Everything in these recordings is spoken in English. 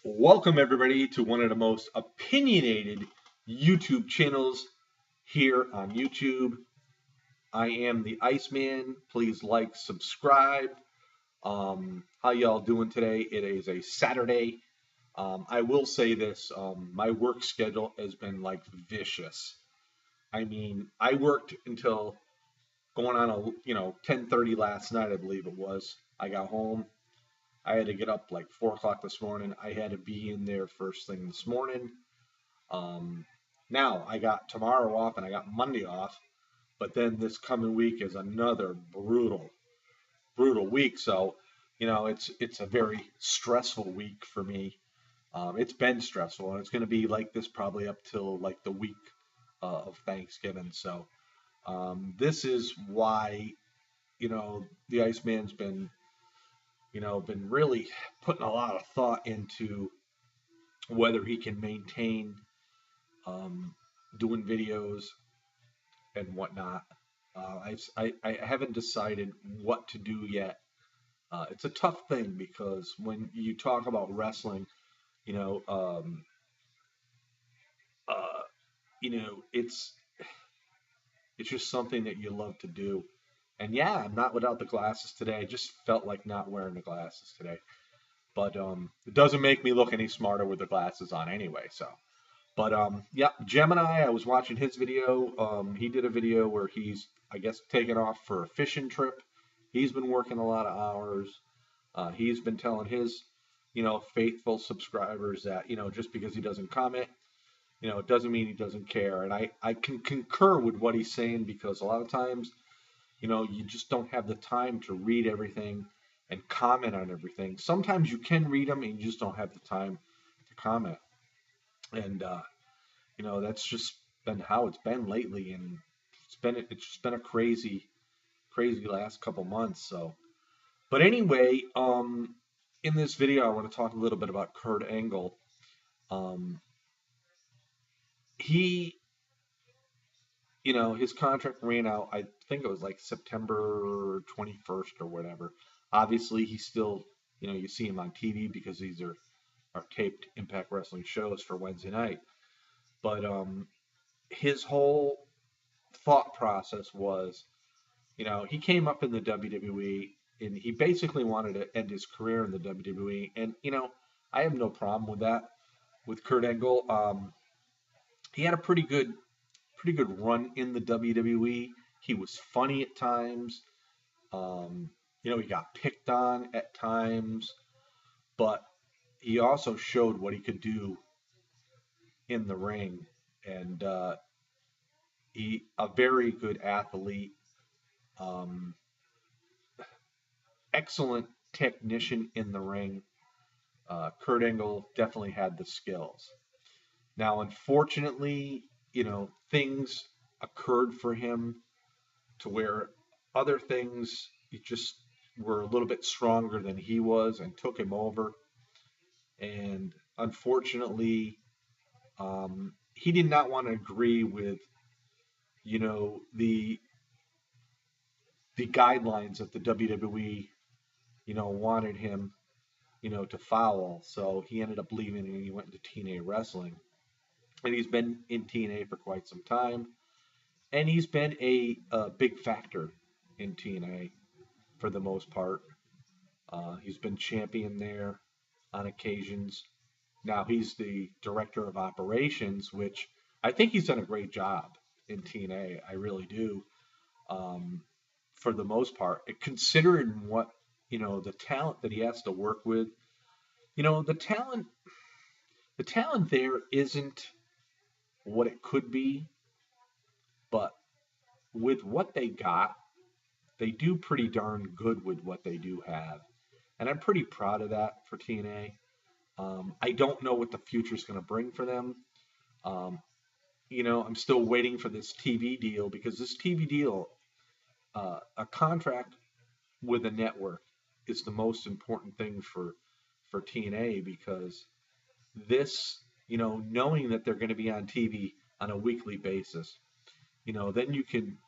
Welcome, everybody, to one of the most opinionated YouTube channels here on YouTube. I am the Iceman. Please like, subscribe. How y'all doing today? It is a Saturday. I will say this: my work schedule has been like vicious. I mean, I worked until going on a 10:30 last night, I believe it was. I got home. I had to get up like 4 o'clock this morning. I had to be in there first thing this morning. Um, Now I got tomorrow off and I got Monday off, but then this coming week is another brutal week. So, it's a very stressful week for me. It's been stressful, and it's going to be like this probably up till like the week of Thanksgiving. So, this is why the Iceman's been really putting a lot of thought into whether he can maintain um, doing videos and whatnot. I haven't decided what to do yet. It's a tough thing because when you talk about wrestling, you know, um, uh, it's just something that you love to do. And yeah, I'm not without the glasses today. I just felt like not wearing the glasses today. But it doesn't make me look any smarter with the glasses on anyway. So, but yeah, Gemini. I was watching his video. He did a video where he's, I guess, taking off for a fishing trip. He's been working a lot of hours. He's been telling his, faithful subscribers that, just because he doesn't comment, it doesn't mean he doesn't care. And I can concur with what he's saying because a lot of times, you just don't have the time to read everything and comment on everything. Sometimes you can read them and you just don't have the time to comment. And that's just been how it's been lately, and it's just been a crazy last couple months. So, but anyway, in this video, I want to talk a little bit about Kurt Angle. Um, he, his contract ran out. I think it was like September 21st or whatever. Obviously, he's still, you see him on TV because these are taped Impact Wrestling shows for Wednesday night. But his whole thought process was, he came up in the WWE and he basically wanted to end his career in the WWE. And, I have no problem with that with Kurt Angle. He had a pretty good run in the WWE. He was funny at times. Um, he got picked on at times, but he also showed what he could do in the ring. And he a very good athlete. Um, Excellent technician in the ring. Kurt Angle definitely had the skills. Now, unfortunately, things occurred for him to where other things just were a little bit stronger than he was and took him over. And unfortunately, he did not want to agree with, the guidelines that the WWE, wanted him, to follow. So he ended up leaving and he went into TNA wrestling. And he's been in TNA for quite some time. And he's been a big factor in TNA for the most part. He's been champion there on occasions. Now he's the director of operations, which I think he's done a great job in TNA. I really do. Um, for the most part, considering what the talent that he has to work with, the talent there isn't what it could be, but with what they got, they do pretty darn good with what they do have. And I'm pretty proud of that for TNA. I don't know what the future is going to bring for them. Um, I'm still waiting for this TV deal because this TV deal, a contract with a network, is the most important thing for TNA because this, knowing that they're going to be on TV on a weekly basis, then you can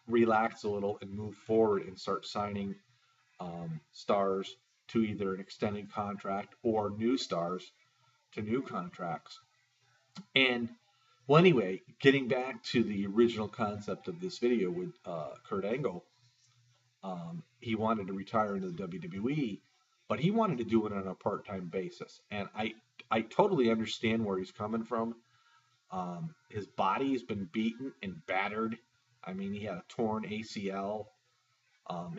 relax a little and move forward and start signing stars to either an extended contract or new stars. to new contracts. And well, anyway, getting back to the original concept of this video with Kurt Angle, he wanted to retire into the WWE, but he wanted to do it on a part-time basis. And I totally understand where he's coming from. His body's been beaten and battered. I mean, he had a torn ACL.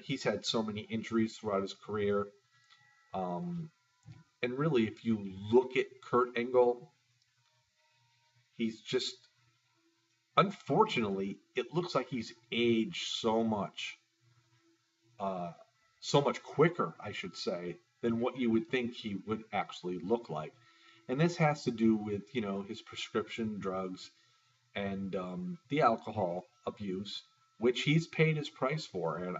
He's had so many injuries throughout his career. Um, and really, if you look at Kurt Angle, he's just, unfortunately, it looks like he's aged uh, so much quicker, I should say, than what you would think he would actually look like. And this has to do with, his prescription drugs and the alcohol abuse, which he's paid his price for. And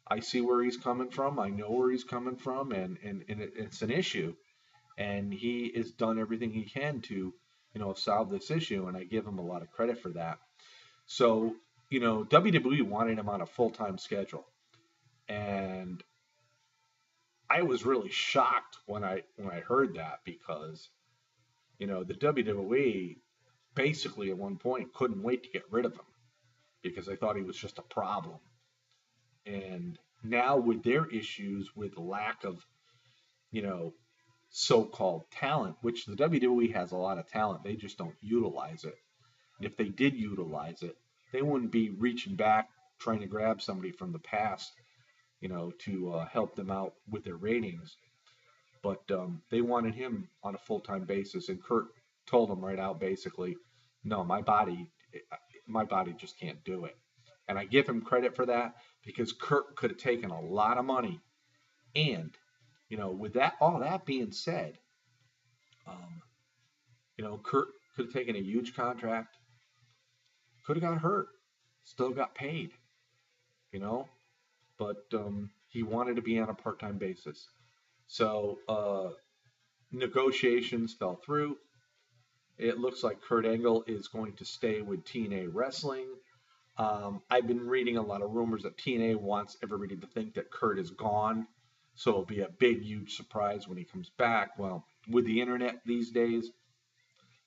I see where he's coming from. I know where he's coming from, and it's an issue. And he has done everything he can to, solve this issue, and I give him a lot of credit for that. So, WWE wanted him on a full-time schedule, and I was really shocked when I heard that because, the WWE basically at one point couldn't wait to get rid of him because they thought he was just a problem. And now with their issues with lack of, you know, so-called talent, which the WWE has a lot of talent, they just don't utilize it. And if they did utilize it, they wouldn't be reaching back trying to grab somebody from the past, to help them out with their ratings. But they wanted him on a full-time basis, and Kurt told them right out, basically, no, my body just can't do it. And I give him credit for that because Kurt could have taken a lot of money, and with that all that being said, um, Kurt could have taken a huge contract, could have got hurt, still got paid, you know, but he wanted to be on a part-time basis. So negotiations fell through. It looks like Kurt Angle is going to stay with TNA Wrestling. I've been reading a lot of rumors that TNA wants everybody to think that Kurt is gone. So it'll be a big, huge surprise when he comes back. Well, with the internet these days,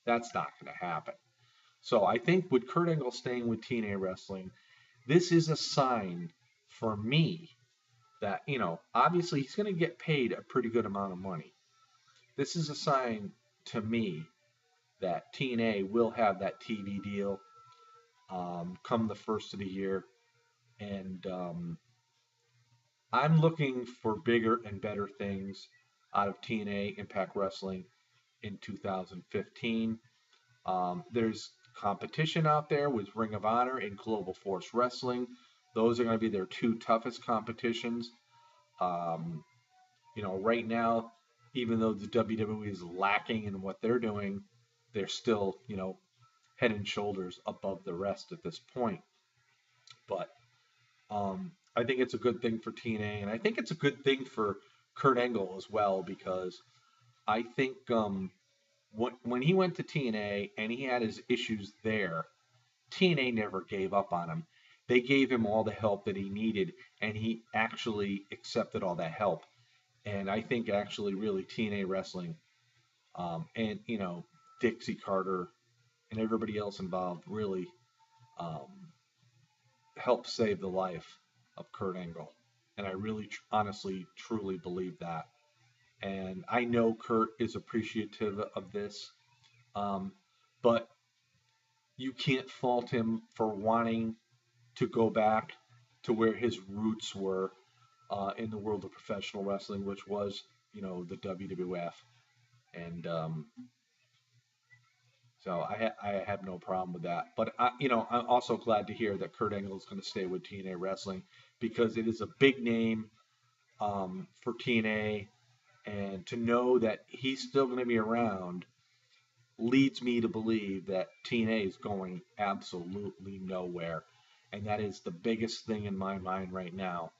that's not going to happen. So I think with Kurt Angle staying with TNA Wrestling, this is a sign for me that, obviously he's going to get paid a pretty good amount of money. This is a sign to me that TNA will have that TV deal come the first of the year. And I'm looking for bigger and better things out of TNA Impact Wrestling in 2015. There's competition out there with Ring of Honor and Global Force Wrestling. Those are going to be their two toughest competitions. Right now, even though the WWE is lacking in what they're doing, they're still, head and shoulders above the rest at this point. But I think it's a good thing for TNA, and I think it's a good thing for Kurt Angle as well, because I think when he went to TNA and he had his issues there, TNA never gave up on him. They gave him all the help that he needed, and he actually accepted all that help. And I think actually really TNA Wrestling and, Dixie Carter and everybody else involved really um, helped save the life of Kurt Angle. And I really, honestly, truly believe that. And I know Kurt is appreciative of this, but you can't fault him for wanting to go back to where his roots were in the world of professional wrestling, which was, the WWF. And so I have no problem with that. But, I'm also glad to hear that Kurt Angle is going to stay with TNA Wrestling because it is a big name for TNA. And to know that he's still going to be around leads me to believe that TNA is going absolutely nowhere. And that is the biggest thing in my mind right now.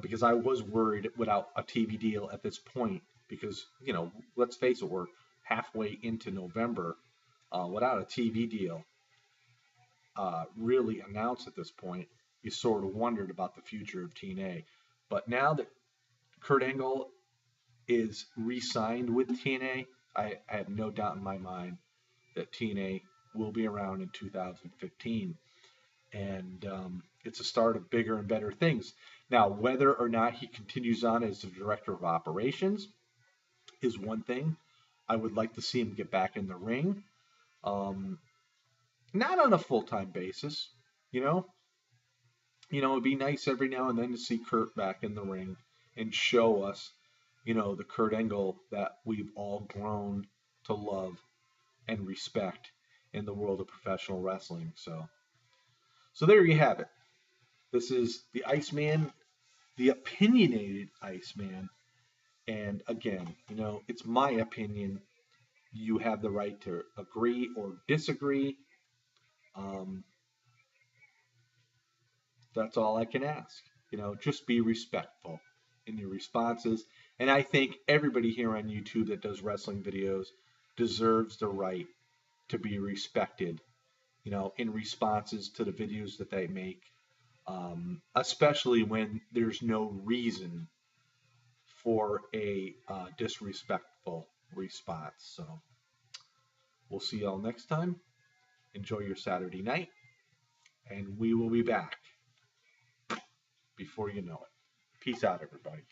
Because I was worried without a TV deal at this point because, let's face it, we're halfway into November without a TV deal really announced at this point. You sort of wondered about the future of TNA. But now that Kurt Angle is re-signed with TNA, I have no doubt in my mind that TNA will be around in 2015. And it's a start of bigger and better things. Now, whether or not he continues on as the director of operations is one thing. I would like to see him get back in the ring, um, not on a full-time basis. You know, it'd be nice every now and then to see Kurt back in the ring and show us, the Kurt Angle that we've all grown to love and respect in the world of professional wrestling. So there you have it. This is the Iceman, the opinionated Iceman. And again, it's my opinion. You have the right to agree or disagree. Um, that's all I can ask. Just be respectful in your responses. And I think everybody here on YouTube that does wrestling videos deserves the right to be respected, in responses to the videos that they make, especially when there's no reason for a disrespectful response. So we'll see y'all next time. Enjoy your Saturday night, and we will be back before you know it. Peace out, everybody.